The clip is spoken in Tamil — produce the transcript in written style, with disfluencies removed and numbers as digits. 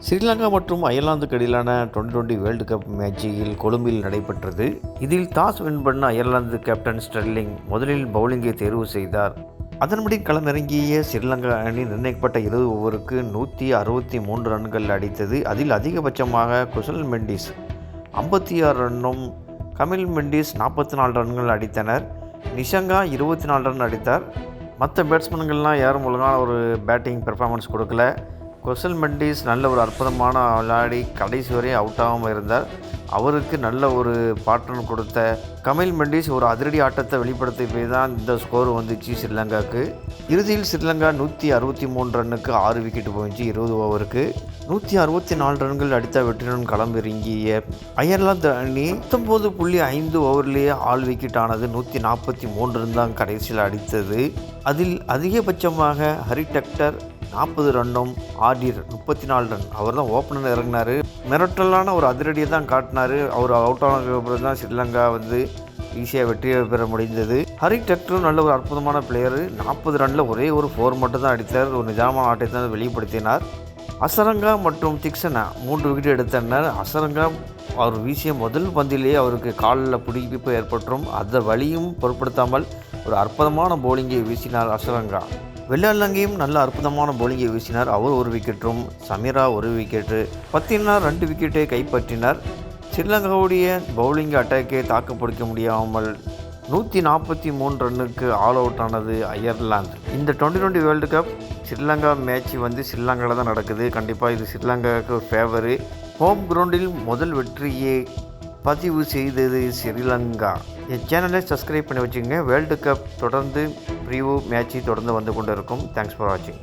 ஸ்ரீலங்கா மற்றும் அயர்லாந்துக்கு இடையிலான 2020 வேர்ல்டு கப் மேட்சில் கொழும்பில் நடைபெற்றது. இதில் டாஸ் வின் பண்ண அயர்லாந்து கேப்டன் ஸ்டெர்லிங் முதலில் பவுலிங்கை தேர்வு செய்தார். அதன்படி களமிறங்கிய ஸ்ரீலங்கா அணி நிர்ணயிக்கப்பட்ட 20 ஓவருக்கு 163 ரன்கள் அடித்தது. அதில் அதிகபட்சமாக குசல் மெண்டிஸ் 56 ரன்னும், கமில் மெண்டிஸ் 44 ரன்கள் அடித்தனர். நிஷங்கா 24 ரன் அடித்தார். மற்ற பேட்ஸ்மேன்கள்லாம் யாரும் ஒழுங்கான ஒரு பேட்டிங் பெர்ஃபார்மன்ஸ் கொடுக்கல. குசல் மெண்டிஸ் நல்ல ஒரு அற்புதமான விளையாடி கடைசி வரை அவுட் ஆகாமல் இருந்தார். அவருக்கு நல்ல ஒரு பாட்டன் கொடுத்த கமில் மெண்டிஸ் ஒரு அதிரடி ஆட்டத்தை வெளிப்படுத்தி போய் தான் இந்த ஸ்கோர் வந்துச்சு ஸ்ரீலங்காவுக்கு. இறுதியில் ஸ்ரீலங்கா 163 ரன்னுக்கு 6 விக்கெட் போயிடுச்சு 20 ஓவருக்கு. 164 ரன்கள் அடித்த வெற்றியுடன் களமிறங்கிய அயர்லாந்து அணி 19.5 ஓவரிலேயே 6 விக்கெட் ஆனது. 143 ரன் தான் கடைசியில் அடித்தது. அதில் அதிகபட்சமாக ஹரி டெக்டர் 40 ரன்னும், ஆர்டிர் 34 ரன். அவர் தான் ஓப்பனர் இறங்கினார். மிரட்டலான ஒரு அதிரடியை தான் காட்டினார். அவர் அவுட் ஆனதுக்கு அப்புறம் தான் ஸ்ரீலங்கா ஈஸியாக வெற்றியை பெற முடிந்தது. ஹரி டெக்டரும் நல்ல ஒரு அற்புதமான பிளேயரு. 40 ரனில் ஒரே ஒரு 4 மட்டும் தான் அடித்தார். ஒரு நிஜமான ஆட்டத்தை தான் வெளிப்படுத்தினார். அசரங்கா மற்றும் திக்சனா 3 விக்கெட் எடுத்தனர். அசரங்கா அவர் வீசிய முதல் பந்திலேயே அவருக்கு காலில் பிடிப்பு ஏற்பட்டும் அந்த வழியும் பொருட்படுத்தாமல் ஒரு அற்புதமான பவுலிங்கை வீசினார் அசரங்கா. வெள்ளாளங்கையும் நல்ல அற்புதமான பவுலிங்கை வீசினார். அவர் 1 விக்கெட்டும், சமீரா 1 விக்கெட்டு, பத்தினா 2 விக்கெட்டை கைப்பற்றினார். ஸ்ரீலங்காவுடைய பவுலிங் அட்டாக்கை தாக்குப்பிடிக்க முடியாமல் 143 ரன்னுக்கு ஆல் அவுட் ஆனது அயர்லாந்து. இந்த 2020 வேர்ல்டு கப் ஸ்ரீலங்கா மேட்ச் ஸ்ரீலங்காவில் தான் நடக்குது. கண்டிப்பாக இது ஸ்ரீலங்காவுக்கு ஒரு ஃபேவரு. ஹோம் கிரவுண்டில் முதல் வெற்றியை பதிவு செய்தது ஸ்ரீலங்கா. என் சேனலை சப்ஸ்கிரைப் பண்ணி வச்சுக்கோங்க. வேர்ல்டு கப் தொடர்ந்து ப்ரீவியூ மேட்சை தொடர்ந்து வந்து கொண்டு இருக்கும். தேங்க்ஸ் ஃபார் வாட்சிங்.